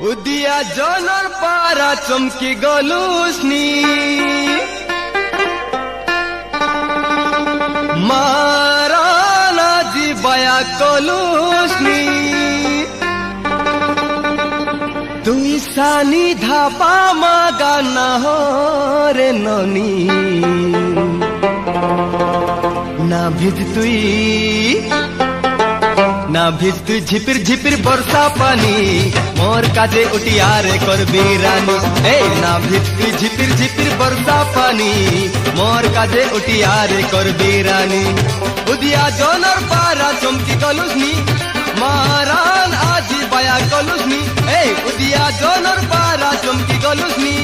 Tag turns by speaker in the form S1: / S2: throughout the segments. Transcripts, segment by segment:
S1: Udiya genre পারা চমকি গলুসনি মারানা জিবায়া কলুসনি তুই সানি ধাপা মাগানা হরে ননি না ভিজ তুই না ভিজ তুই ঝিপির ঝিপির বর্ষা পানি মোর কাজে উঠিয়ারে করবি রানী এই না ভিজ তুই ঝিপির ঝিপির বর্ষা পানি মোর কাজে উঠিয়ারে করবি রানী উদিয়া জনর পারা চমকি গলুসনি মারান আজি বায়া গলুসনি এই উদিয়া জনর পারা চমকি গলুসনি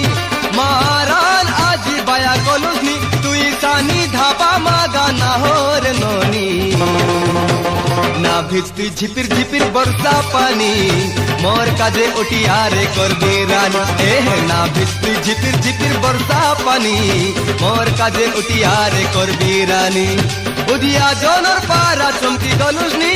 S1: মারান আজি বায়া গলুসনি তুই সানি ধাপা মাগানা হোর ননি না ভিজ তুই ঝিপির ঝিপির বর্ষা পানি মোর কাজে উঠিয়ারে করবি রানী না ভিজ তুই ঝিপির ঝিপির বর্ষা পানি মোর কাজে উঠিয়ারে করবি রানী উদিয়া জনর পারা চমকি গলুসনি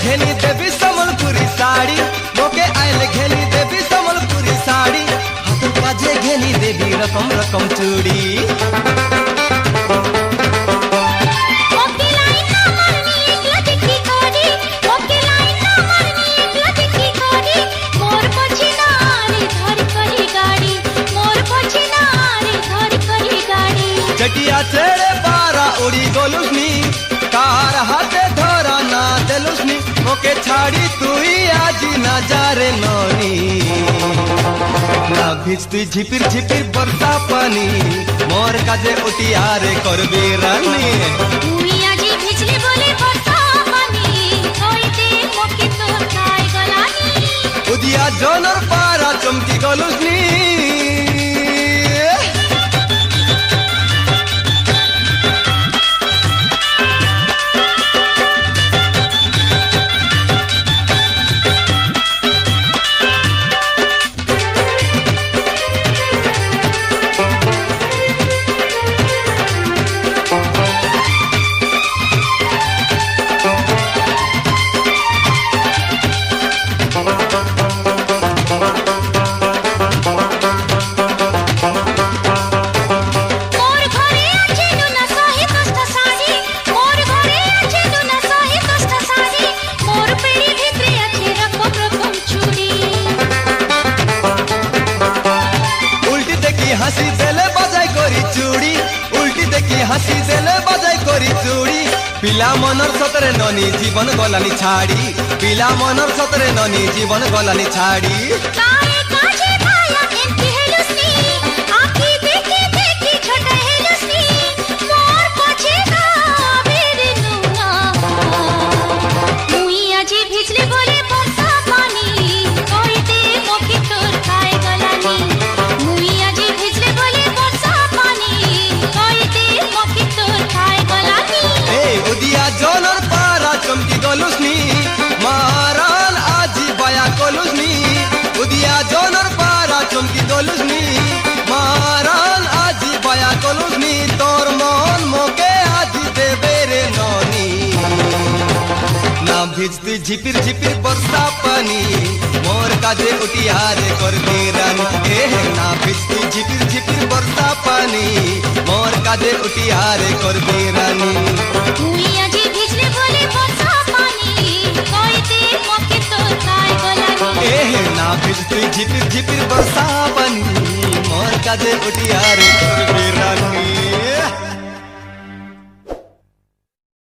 S1: घेनी देवी समलपुरी साड़ी मोके आयल घेनी देवी समलपुरी साड़ी हाथ पाजे घेनी देवी रकम रकम चूड़ी चटिया चेड़े बारा उड़ी गोलुसनी कार हाथे धरा ना देलुसनी ओके छाड़ी तुई आजी ना जारे नोनी ना भिज तुई झिपिर झिपिर बरसा पानी मोर काजे उठियारे करबी रानी
S2: तुई आजी भिजले बोले बरसा पानी होइते मोके तोर खाय गलानी
S1: उदिया जनर पारा चमकी गलुसनी हसी देले बजाई करी चूड़ी उल्टी देखी हसी देले बजाई करी चूड़ी पिला मनर सतरे ननी जीवन गलानी छाड़ी पिला मनर सतरे ननी जीवन गलानी छाड़ी
S2: काहे काजे भाया एमकी हेलुसनी आखी देखी देखी छोटा हेलुसनी मोर पछे ना मेरे नुना मुई आजी भिजले बोले बरसा पानी कोइते मोके तोर खाए गलानी मुई आजी भिजले बोले बरसा पानी कोइते मोके तोर खाए गलानी
S1: ए उदिया जनर पारा चमकी गलुसनी मारान आजी बाया गलुसनी उदिया जनर पारा चमकी गलुसनी मारान आजी बाया गलुसनी तोर मन मोके आजी देबे रे ननी ना भिज तुई झिपिर झिपिर बरसा पानी मोर काजे उठियारे करबी रानी ना भिज तुई झिपिर झिपिर बरसा पानी मोर काजे उठियारे करबी रानी
S2: मुई आजी भिजले बोले बरसा पानी कोइते मोके तोर खाय गलानी
S1: ना भिज तुई झिपिर झिपिर बरसा पानी मोर काजे उठियारे करबी रानी।